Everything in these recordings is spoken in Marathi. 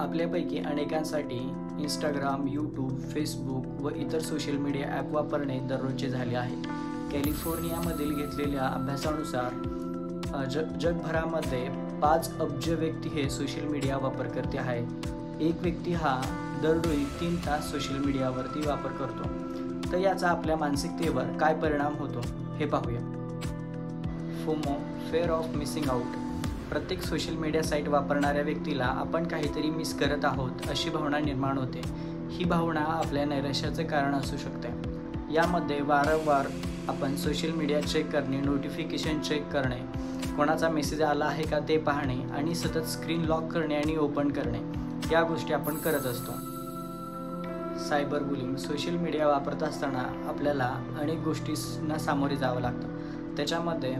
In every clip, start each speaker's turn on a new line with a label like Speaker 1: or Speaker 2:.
Speaker 1: आपल्यापैकी अनेकांसाठी इंस्टाग्राम, यूट्यूब, फेसबुक व इतर सोशल मीडिया ॲप वापरणे दररोजचे झाले आहे. कॅलिफोर्नियामधील घेतलेल्या अभ्यासानुसार जगभरामध्ये 5 अब्ज व्यक्ती हे सोशल मीडिया वापरकर्ते आहेत. एक व्यक्ती हा दररोज 3 तास सोशल मीडियावरती वापर करतो. तर याचा आपल्या मानसिकतेवर काय परिणाम होतो हे पाहूया. FOMO, fair of missing out. प्रत्येक सोशल मीडिया साईट वापरणाऱ्या व्यक्तीला आपण काहीतरी मिस करत आहोत अशी भावना निर्माण होते. ही भावना आपल्या नैराश्याचे कारण असू शकते. यामध्ये वारंवार आपण सोशल मीडिया चेक करणे, नोटिफिकेशन चेक करणे, कोणाचा मेसेज आला आहे का ते पाहणे आणि सतत स्क्रीन लॉक करणे आणि ओपन करणे या गोष्टी आपण करत असतो. Cyber bullying. सोशल मीडिया वापरत असताना आपल्याला अनेक गोष्टींना सामोरे जावं लागतं. त्याच्यामध्ये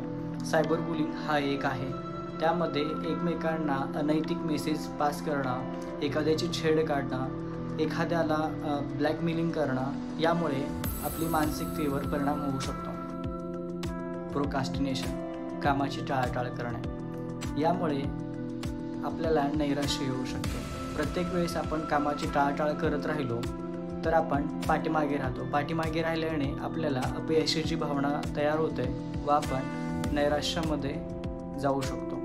Speaker 1: सायबर बुलिंग हा एक आहे. त्यामध्ये एकमेकांना अनैतिक मेसेज पास करणं, एखाद्याची छेड काढणं, एखाद्याला ब्लॅकमेलिंग करणं यामुळे आपली मानसिकतेवर परिणाम होऊ शकतो. प्रोकास्टिनेशन. कामाची टाळाटाळ करणे. यामुळे आपल्याला नैराश्य येऊ शकते. प्रत्येक वेळेस आपण कामाची टाळाटाळ करत राहिलो तर आपण पाठीमागे राहतो. पाठीमागे राहिल्याने आपल्याला अपयशाची भावना तयार होते व आपण नैराश्यामध्ये जाऊ शकतो.